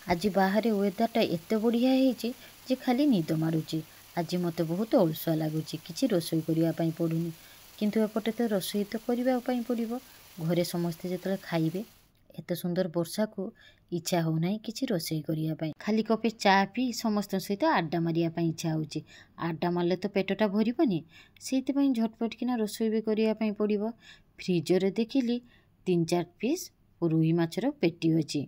आज बाहर वेदरटा एत बढ़िया होती जे खाली निद मारुची। आज मत बहुत अलसुआ लगुच कि रोसई करने पड़ूनी किंतु एपटे तो रोसई तो करने पड़ो। घरे समस्ते जो खाइबे एत सुंदर वर्षा को इच्छा होना कि रोसई करने खाली कपे चा पी समस्त सहित आड्डा मारिया इच्छा हो। आड्डा मारे तो पेटटा भरबनी से झटपट किना रोसई भी करने पड़ो। फ्रिजर देखिली 3-4 पीस रुई माछर पेटी अच्छी।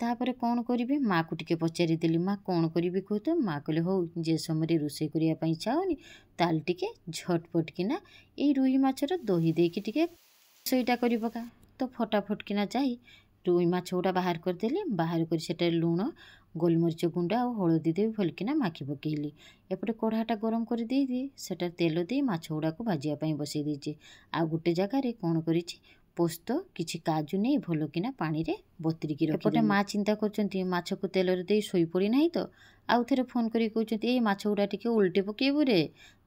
तापर कौन करी माँ को टिके पचारिदेली माँ कौन करी कह तो माँ कहले हो जे समय रोसई करने इच्छा होनी ताल टिके झटपट किना ये रुई माछर दही देकी टिके रोसईटा कर पका। तो फटाफट किना जाई रुई माछ गुड़ा बाहर करदेली। बाहर कर सेटा लुण गोलमरीच गुंड आ हलदी दे भलकिना माखी पकेली। एपटे कढ़ाटा गरम कर देदी सेटा तेल दे माछ गुड़ा को भाजिया बसई देछि। आ गोटे जगार कौन करिछि पोस्त किछि काजू नहीं भल किना पानी रे बतरिकी रखी। एपटे माँ चिंता करछंती माछ को तेल दे सोई पड़ी नहीं तो आउ थे फोन करी कहते ए माछ गुड़ा टिके उल्टे पकेबू रे।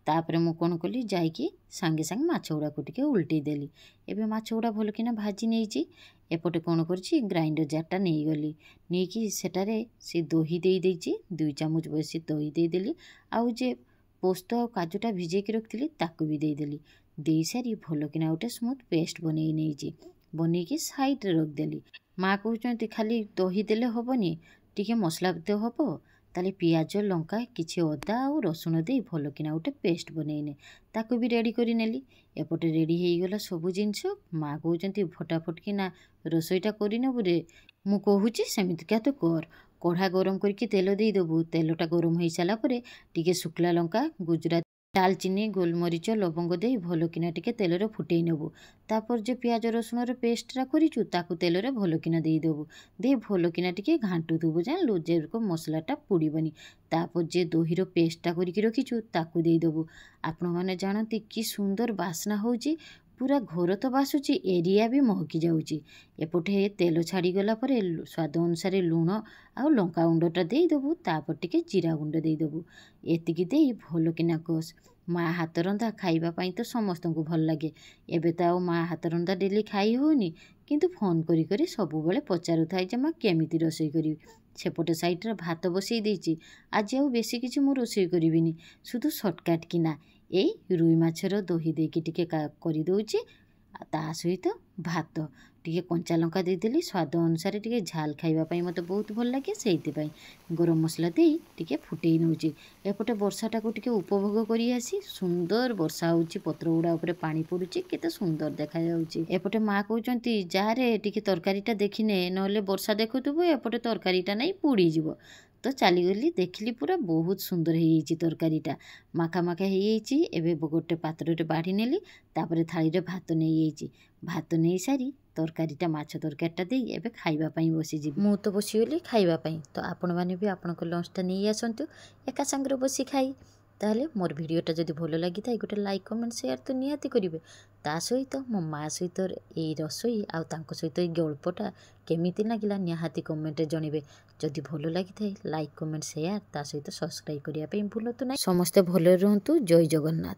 तापर मु कौन कली जाइकी सांगे सांगे माछ गुड़ा को टिके उल्टे देली। एबे माछ गुड़ा भल किना भाजी नहीं। एपटे कौन करछि ग्राइंडर जारटा नहीं गली नहीं कि सेटारे से दही दे देछि 2 चामच बसी दही दे देली। आउ जे पोस्त काजूटा भिजेकी रखिली ताकू भी दे देली। दे सारी भल किना गोटे स्मूथ पेस्ट बनई नहीं बनईकी साइड रे रखदेली। माँ कहते खाली दही देले हेनी टिके मसला दे हम ताले पियाज लंका किछि अदा और रसुण दे भल किना गोटे पेस्ट बनईने ताकू भी रेडी करी नेली। एपटे रेडी हो गला सबु जिनस। माँ कहते फटाफट किना रोसईटा करनेबू रे। मु कहूची सेमितिका तो कर। कढ़ा गरम करके तेल दे देबू। तेलटा गरम हो सारा पर टिके शुक्ला लंका गुजरात दालचीनी गोलमरीच लवंग दे भल किना टिके तेल रे फुटई नेबू। तापर जो पियाज रसुण रो पेस्टटा करिचु ताकू तेल रे भल किना दे देबू। दे भल किना टिके घांटू देबू जानलु जेरको मसलाटा पुड़ीबनी। तापर जे दहीर पेस्टटा करिकी रखिचु ताकू दे देबू। आपण माने जानती कि सुंदर बास्ना होउची पूरा घर तो बासुची एरिया भी महकी जाऊँगी। एपटे तेल छाड़ी गला परे स्वाद अनुसार लुण आउ लंका गुंडटा दे देबू। तापर टिके जीरा गुंड दे देबू। एतिकी दे भल किना कस। माँ हाथ रंधा खाइबा पई तो समस्त को भल लगे। एबे तो आउ माँ हाथ रंधा डेली खाई होनी किंतु फोन करी करी सबु बेले पचारू थाए जे माँ केमिति रोसई करी। सेपटे साइड रे भात बसई देछि। आज आउ बेसी किछि मु रोसई करिबिनी शुधु शॉर्टकट किना ए रुई माछर दही देकी टिके करी दउछि। ता सहित भात टिके कंचा लंका देदेली स्वाद अनुसार टिके झाल खाइबा पई मते बहुत भल लागे सेइति पई गरम मसला दे टिके फुटेई नउछि। एपटे वर्षाटा को टिके उपभोग करी आसी सुंदर वर्षा होउछि पत्र उडा ऊपर पानी पडुछि केते सुंदर देखा जाउछि। एपटे माँ कहउचंती जा रे टिके तरकारीटा देखिने नहले वर्षा देखुथुबु एपटे तरकारीटा नहीं पुड़ी जिवो। तो चलीगली देखिली पूरा बहुत सुंदर हो तरकारीटा माखा माखा हो। एबे गोटे पात्र रे बाढ़ी नेली तापर थाली रे भात नहीं भात नहीं सारी तरकारीटा माछ तरकारीटा दे एबे खाइबा पई बसी जी। मु तो बसीगली खाइबा पई तो आपण माने भी आपनको लंचटा नहीं आसंतु एका संगे बसी खाई। ताहले मोर भिडियोटा जदि भल लगी थाए गोटे लाइक कमेंट शेयर तो निहाती करिवे। ता सहित मो माँ सहित ए रसोई आउ तांको सहित ए गल्पटा केमिति लागिला निहाती कमेंट जणिबे। जदि भल लगी थाए लाइक कमेंट शेयर ता सहित सब्सक्राइब करिया पई भूलतु नै। समस्ते भले रहंतु। जय जगन्नाथ।